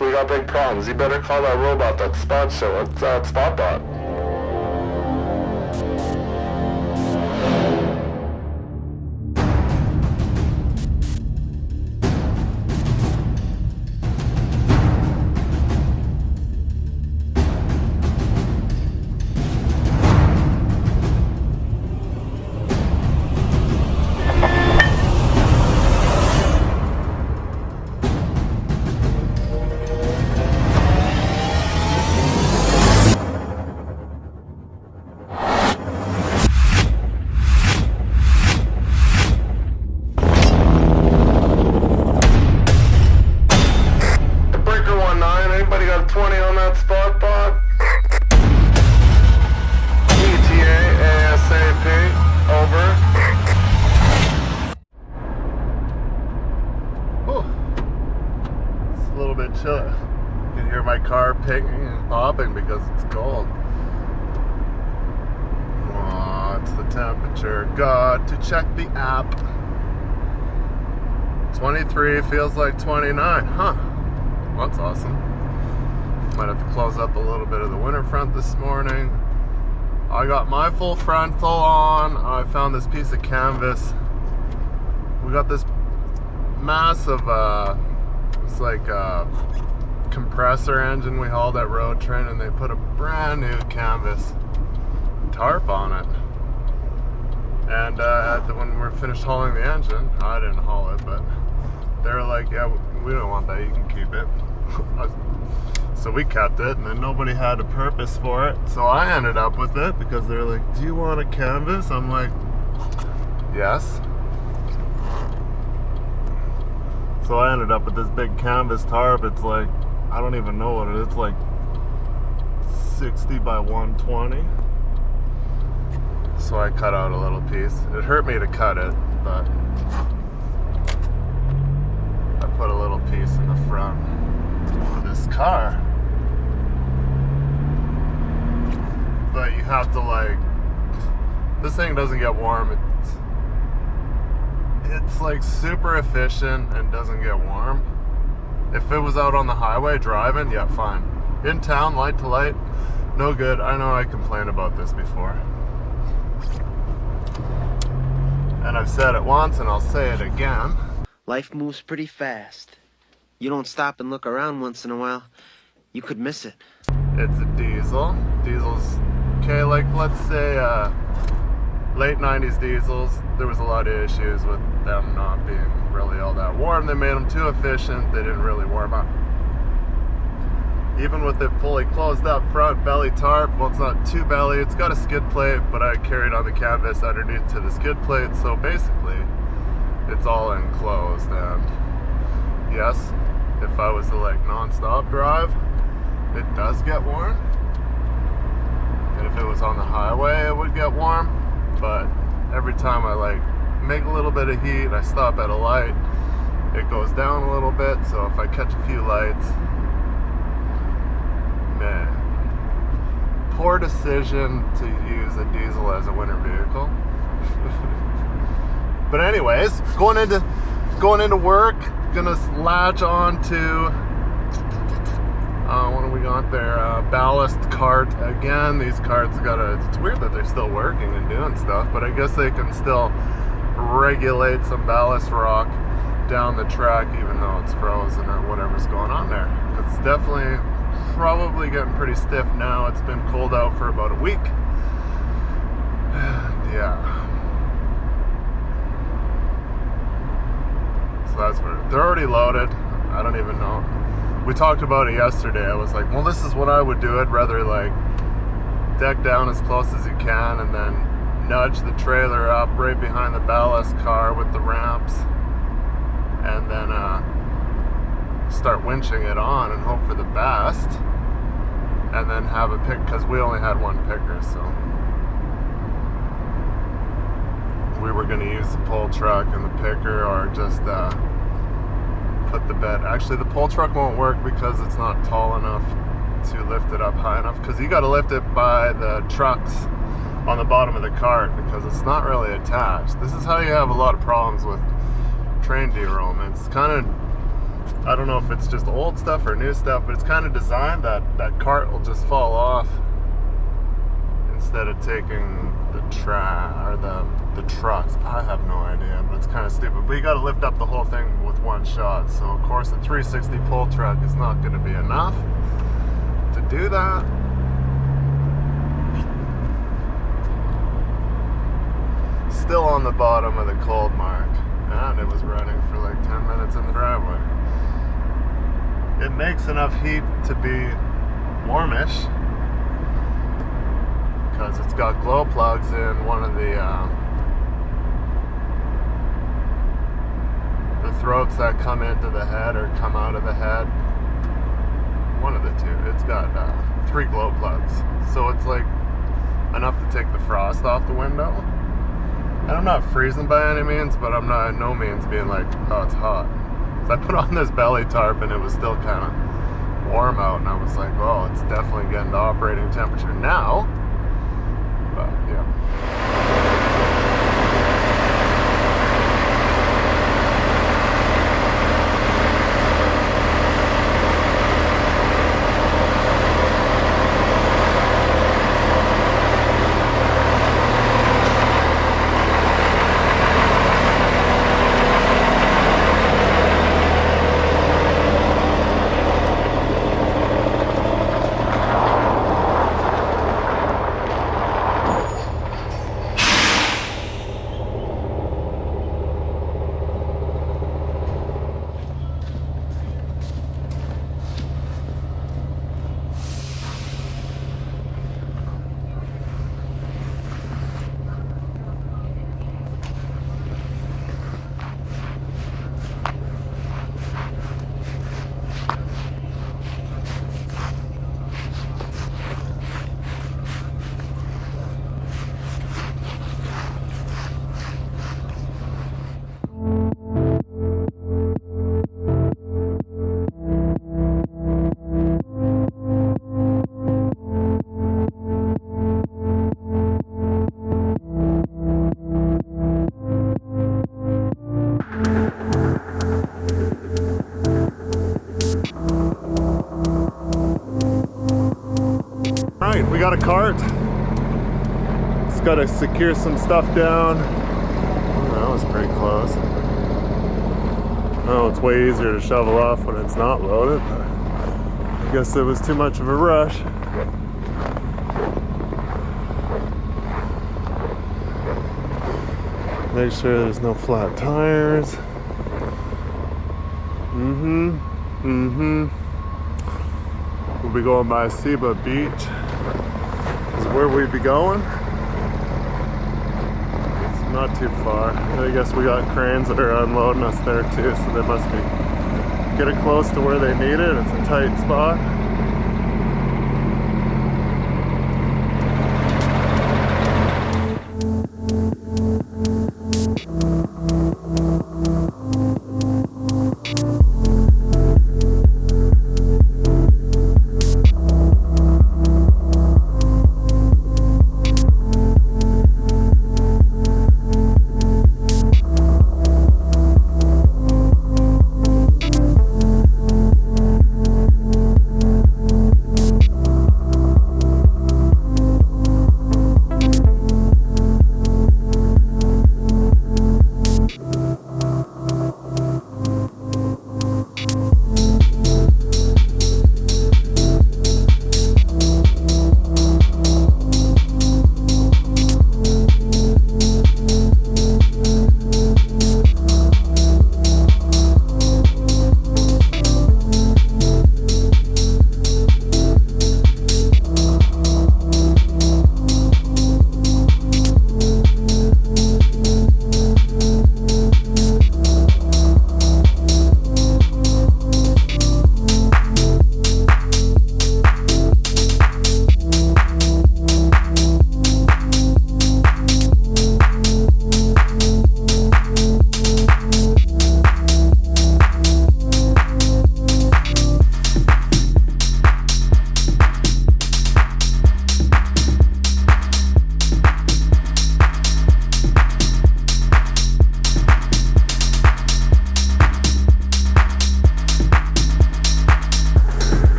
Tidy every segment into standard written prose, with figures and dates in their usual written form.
Ballast, we got big problems. You better call that robot, that spot show. It's Spotbot. Anybody got 20 on that spot bot? ETA ASAP. Over. Whew. It's a little bit chilly. You can hear my car picking and popping because it's cold. What's the temperature? Got to check the app. 23 feels like 29. Huh. That's awesome. Might have to close up a little bit of the winter front this morning. I got my full frontal on. I found this piece of canvas. We got this massive, it's like a compressor engine we hauled at road train, and they put a brand new canvas tarp on it. And when we were finished hauling the engine, I didn't haul it, but they were like, yeah, we don't want that, you can keep it. So we kept it, and then nobody had a purpose for it, so I ended up with it because they're like, do you want a canvas? I'm like, yes. So I ended up with this big canvas tarp. It's like, I don't even know what it is. It's like 60 by 120. So I cut out a little piece. It hurt me to cut it, but I put a little piece in the front of this car. But you have to, like, this thing doesn't get warm. It's like super efficient and doesn't get warm. If it was out on the highway driving, yeah, fine. In town, light to light, no good. I know I complained about this before. And I've said it once and I'll say it again. Life moves pretty fast. You don't stop and look around once in a while, you could miss it. It's a diesel. Diesel's, okay, like let's say late 90s diesels, there was a lot of issues with them not being really all that warm. They made them too efficient. They didn't really warm up. Even with it fully closed up front belly tarp, well, it's not too belly, it's got a skid plate, but I carried on the canvas underneath to the skid plate, so basically it's all enclosed. And yes, if I was to like non-stop drive, it does get warm. And if it was on the highway, it would get warm. But every time I like make a little bit of heat, I stop at a light, it goes down a little bit. So if I catch a few lights, man, poor decision to use a diesel as a winter vehicle. But anyways, going into work, gonna latch on to what do we got there? Ballast cart again. These carts it's weird that they're still working and doing stuff, but I guess they can still regulate some ballast rock down the track even though it's frozen or whatever's going on there. It's definitely probably getting pretty stiff now. It's been cold out for about a week. Yeah. So that's where they're already loaded. I don't even know. We talked about it yesterday. I was like, well, this is what I would do. I'd rather like deck down as close as you can and then nudge the trailer up right behind the ballast car with the ramps, and then start winching it on and hope for the best, and then have a pick, because we only had one picker, so we were going to use the pull truck and the picker, or just put the bed. Actually, the pull truck won't work because it's not tall enough to lift it up high enough, because you got to lift it by the trucks on the bottom of the cart because it's not really attached. This is how you have a lot of problems with train derailments. It's kind of I don't know if it's just old stuff or new stuff, but it's kind of designed that that cart will just fall off instead of taking the trucks. I have no idea, but it's kind of stupid. But you got to lift up the whole thing with one shot. So of course the 360 pull truck is not going to be enough to do that. Still on the bottom of the cold mark, and it was running for like 10 minutes in the driveway. It makes enough heat to be warmish because it's got glow plugs in one of the throats that come into the head or come out of the head. One of the two. It's got 3 glow plugs, so it's like enough to take the frost off the window. And I'm not freezing by any means, but I'm not no means being like, oh, it's hot. So I put on this belly tarp and it was still kind of warm out, and I was like, oh, it's definitely getting to operating temperature now. But yeah. We got a cart. Just got to secure some stuff down. Oh, that was pretty close. Oh, it's way easier to shovel off when it's not loaded. I guess it was too much of a rush. Make sure there's no flat tires. We'll be going by Seba Beach. Is where we'd be going. It's not too far. I guess we got cranes that are unloading us there too, so they must be getting close to where they need it. It's a tight spot.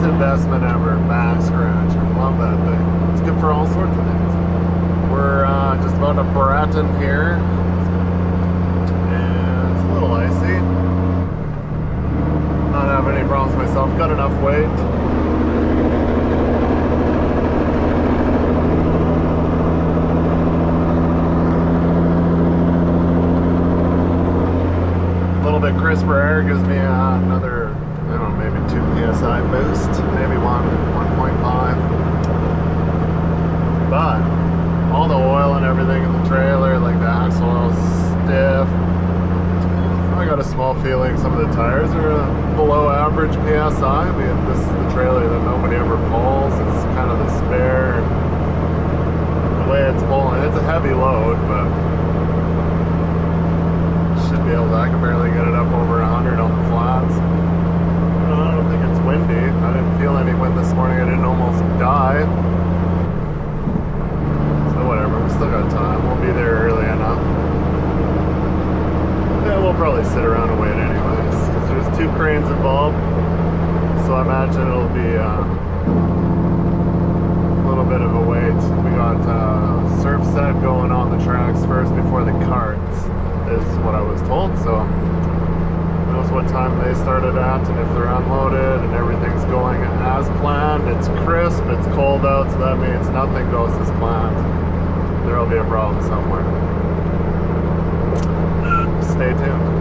best investment ever. Back scratcher. Love that thing. It's good for all sorts of things. We're just about to Breton here. And it's a little icy. Not having any problems myself. Got enough weight. A little bit crisper air gives me another, I don't know, maybe 2 psi boost, maybe 1.5. But all the oil and everything in the trailer, like the axle oil's stiff. I got a small feeling some of the tires are below average psi. I mean, this is the trailer that nobody ever pulls. It's kind of the spare. The way it's pulling, it's a heavy load, but should be able to. I can barely get it up over 100 on the flats. I don't think it's windy. I didn't feel any wind this morning. I didn't almost die. So whatever, we still got time. We'll be there early enough. Yeah, we'll probably sit around and wait anyways, because there's 2 cranes involved. So I imagine it'll be a little bit of a wait. We got surf set going on the tracks first before the carts, is what I was told. So who knows what time they started at and if they're unloaded and everything's going as planned. It's crisp, it's cold out, so that means nothing goes as planned. There'll be a problem somewhere. Stay tuned.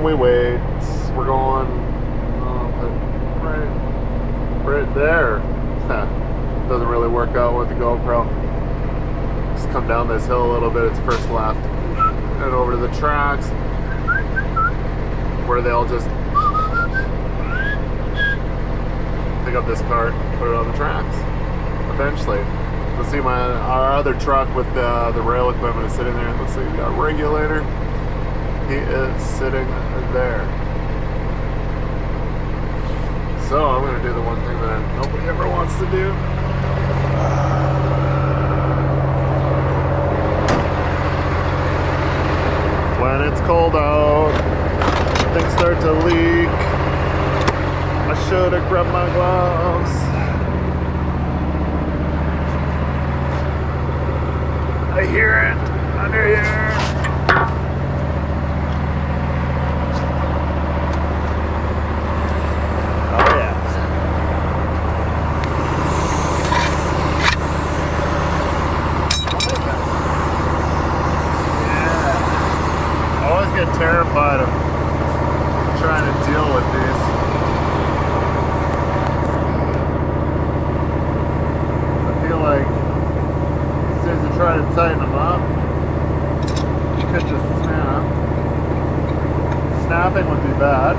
we wait. We're going right there. Doesn't really work out with the GoPro. Just come down this hill a little bit. It's first left, and over to the tracks where they'll just pick up this cart, put it on the tracks eventually. Let's see, our other truck with the rail equipment is sitting there. Let's see, we got a regulator. He is sitting there. So I'm gonna do the one thing that nobody ever wants to do. When it's cold out, things start to leak. I should have grabbed my gloves. I hear it under here. Oh yeah. Yeah. I always get terrified of trying to deal with these. I feel like as soon as you try to tighten them up, you could just snap. Snapping would be bad.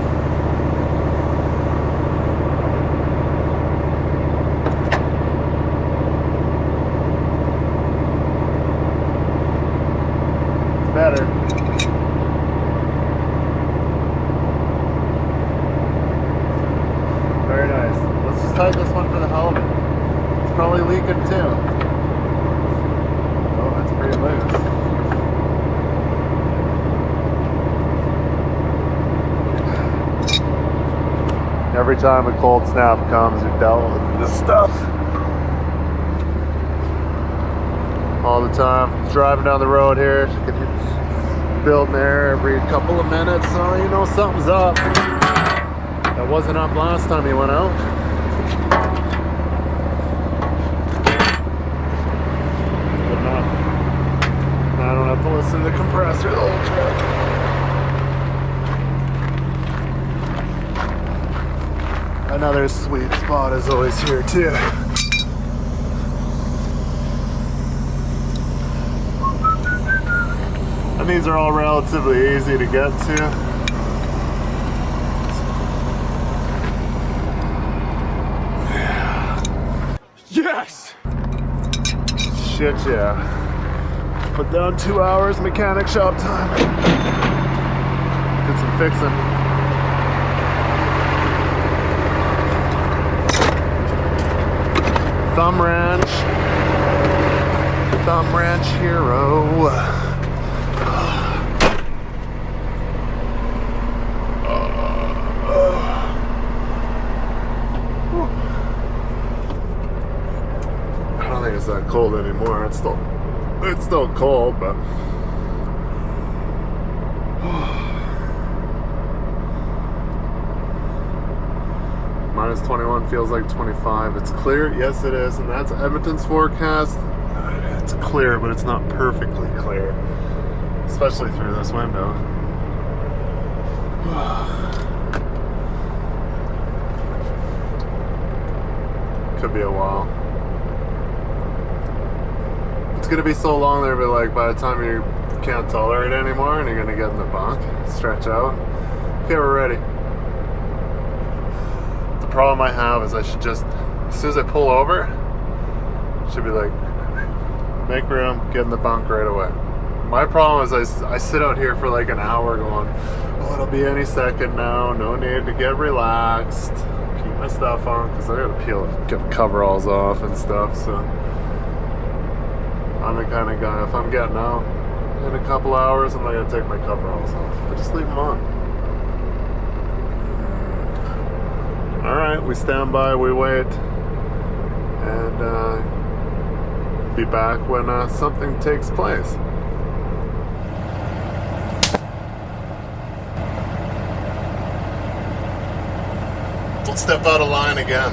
It's better. Very nice. Let's just tighten this one for the hell of it. It's probably leaking too. Oh, that's pretty loose. Every time a cold snap comes, you're dealt with this stuff. All the time. Driving down the road here, building air every couple of minutes, so you know something's up. That wasn't up last time you went out. Good enough. Now I don't have to listen to the compressor the whole trip. Another sweet spot is always here too. And these are all relatively easy to get to. Yes! Shit, yeah. Put down 2 hours mechanic shop time. Did some fixing. Thumb Ranch Hero. I don't think it's that cold anymore. It's still cold, but minus 21 feels like 25. It's clear, yes it is, and that's Edmonton's forecast. It's clear, but it's not perfectly clear, especially through this window. Could be a while. It's gonna be so long there, but like by the time you can't tolerate it anymore and you're gonna get in the bunk, stretch out. Okay, we're ready. The problem I have is I should just, as soon as I pull over, should be like, make room, get in the bunk right away. My problem is I sit out here for like an hour going, oh, it'll be any second now, no need to get relaxed. Keep my stuff on, because I gotta get the coveralls off and stuff, so. I'm the kind of guy, if I'm getting out in a couple hours, I'm not gonna take my coveralls off. I just leave them on. Alright, we stand by, we wait, and be back when something takes place. Don't step out of line again.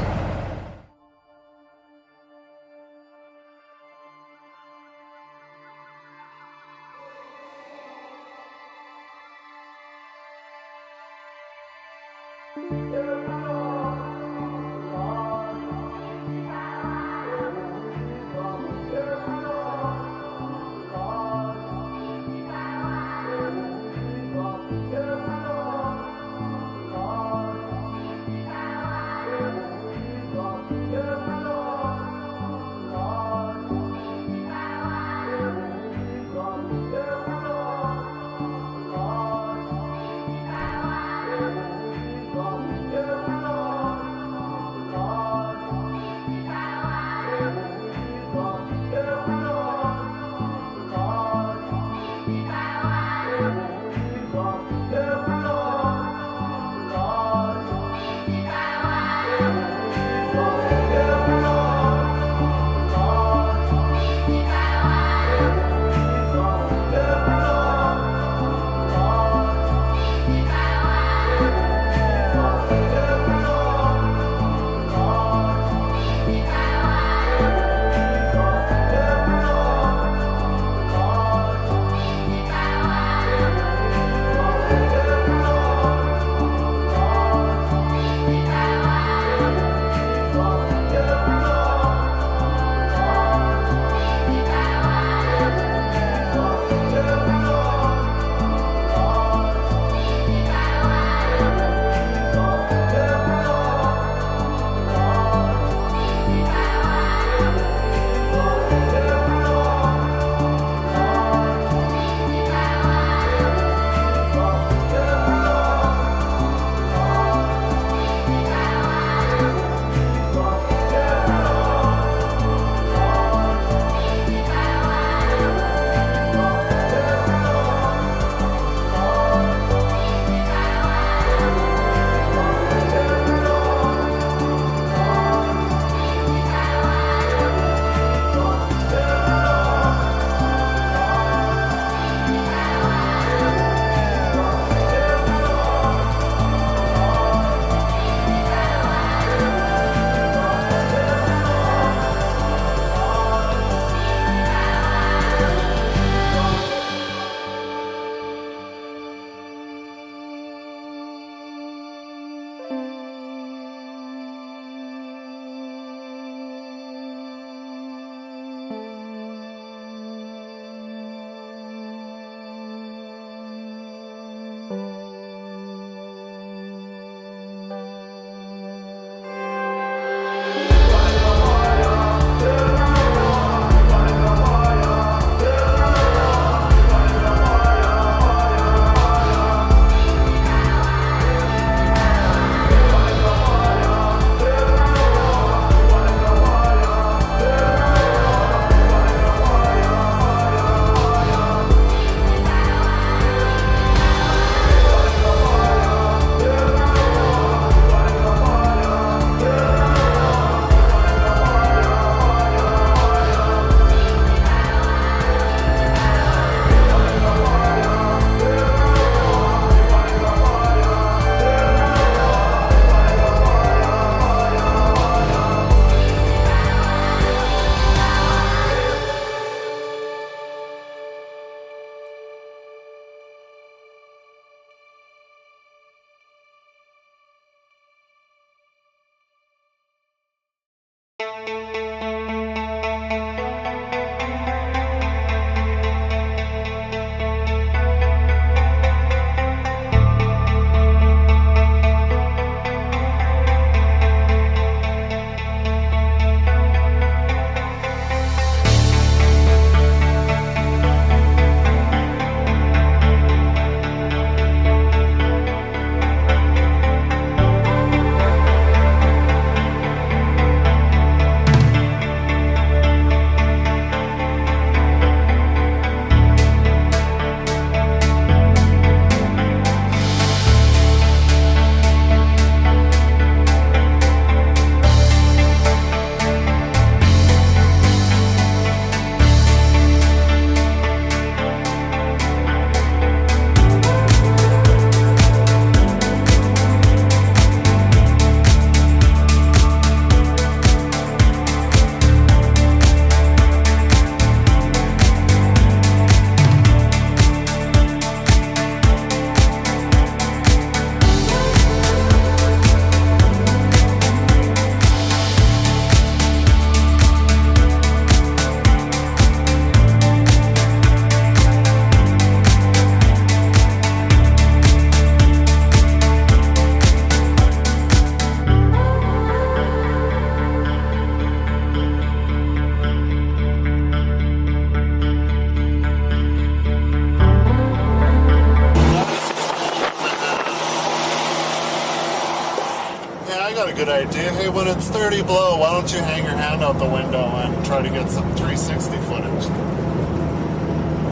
Good idea. Hey, when it's 30 below, why don't you hang your hand out the window and try to get some 360 footage?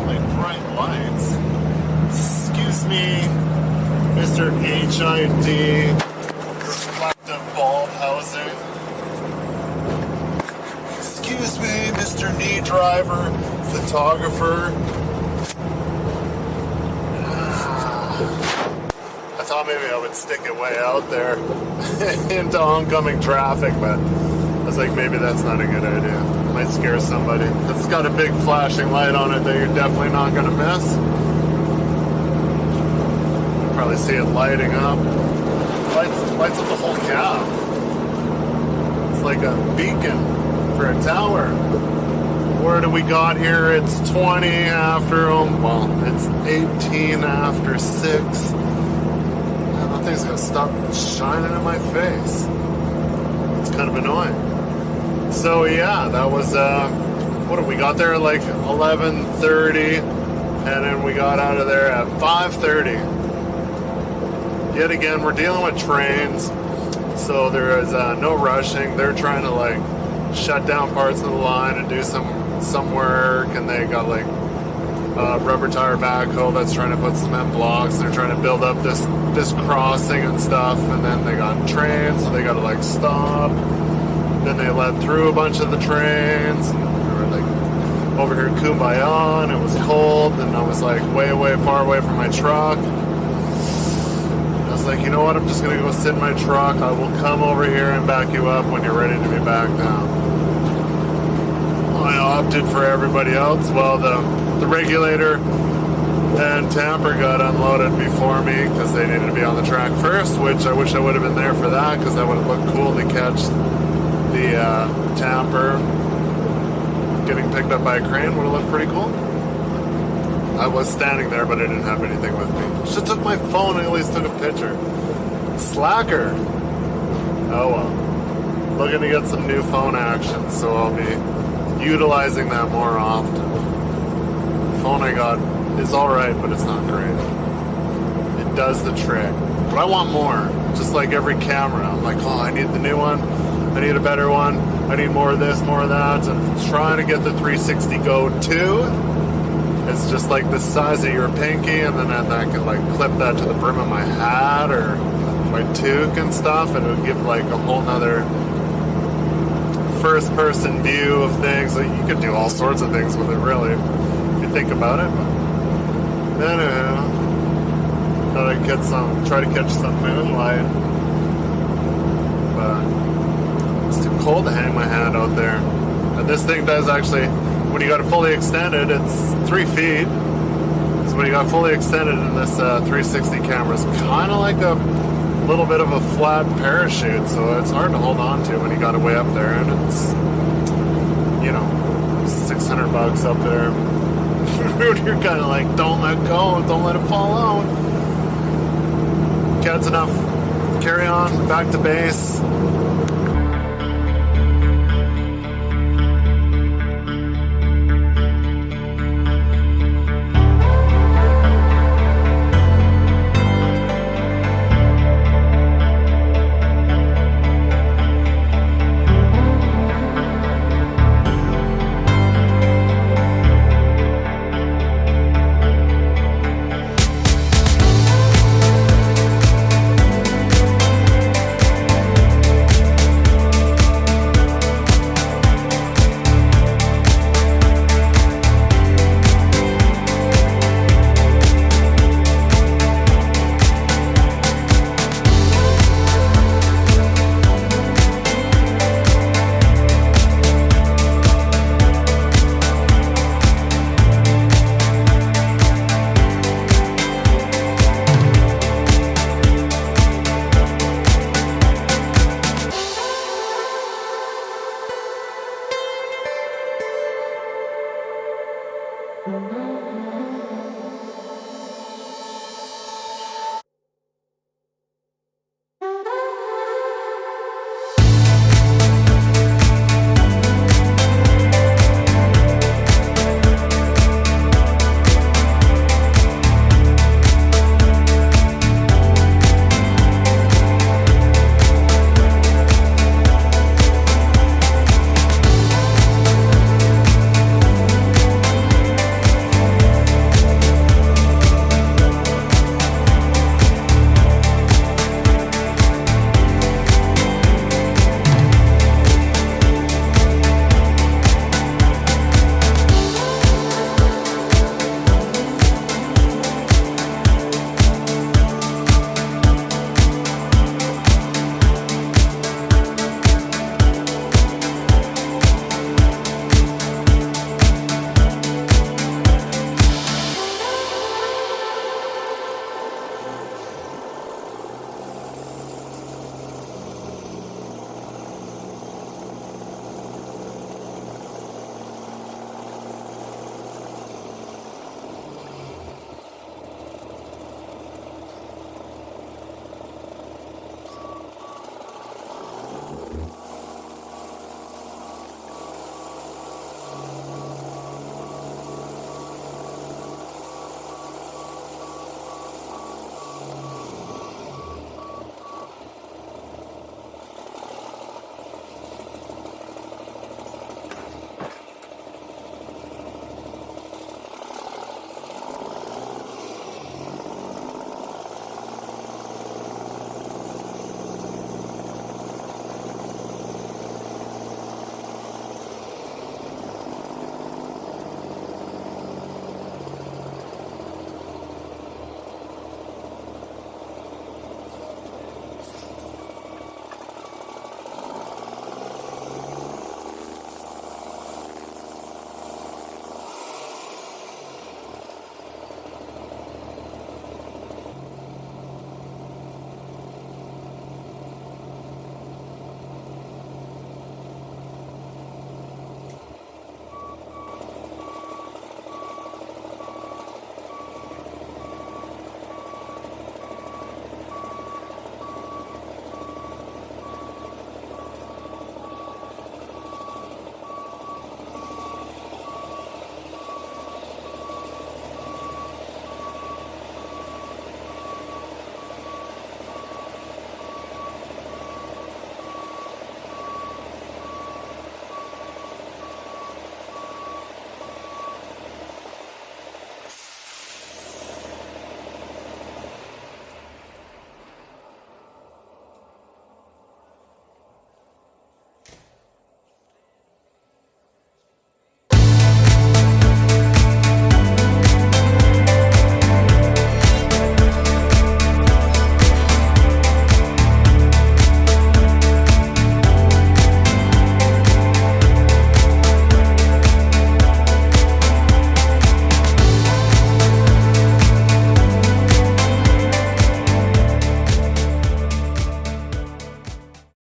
Like bright lights. Excuse me, Mr. HID, reflective bulb housing. Excuse me, Mr. knee driver, photographer. I thought maybe I would stick it way out there into oncoming traffic, but I was like, maybe that's not a good idea. Might scare somebody. It's got a big flashing light on it that you're definitely not going to miss. You'll probably see it lighting up. Lights up the whole cab. It's like a beacon for a tower. Where do we got here? It's 20 after, well, it's 18 after 6. Thing's gonna stop shining in my face. It's kind of annoying. So yeah, that was what did we got there at like 11:30, and then we got out of there at 5:30. Yet again, we're dealing with trains, so there is no rushing. They're trying to like shut down parts of the line and do some work, and they got like rubber tire backhoe that's trying to put cement blocks. They're trying to build up this crossing and stuff, and then they got trains, so they got to like stop. Then they let through a bunch of the trains, and we were like over here in Kumbaya, and it was cold, and I was like way far away from my truck. I was like, you know what, I'm just gonna go sit in my truck. I will come over here and back you up when you're ready to be back down. I opted for everybody else. Well, the regulator and tamper got unloaded before me because they needed to be on the track first, which I wish I would have been there for that, because that would have looked cool to catch the tamper getting picked up by a crane. Would have looked pretty cool. I was standing there, but I didn't have anything with me. Should have took my phone and at least took a picture. Slacker. Oh well. Looking to get some new phone action, so I'll be utilizing that more often. The phone I got is alright, but it's not great. It does the trick. But I want more. Just like every camera. I'm like, oh, I need the new one. I need a better one. I need more of this, more of that. And trying to get the 360 Go 2. It's just like the size of your pinky, and then I can like clip that to the brim of my hat or my toque and stuff, and it would give like a whole nother first person view of things. Like, you could do all sorts of things with it, really, if you think about it. But anyhow, thought I'd try to catch some moonlight, but it's too cold to hang my hand out there. And this thing does actually, when you got it fully extended, it's 3 feet. So when you got fully extended in this 360 camera, it's kind of like a little bit of a flat parachute, so it's hard to hold on to when you got it way up there, and it's, you know, $600 up there. You're kind of like, don't let go, don't let it fall out. Okay, that's enough. Carry on, back to base.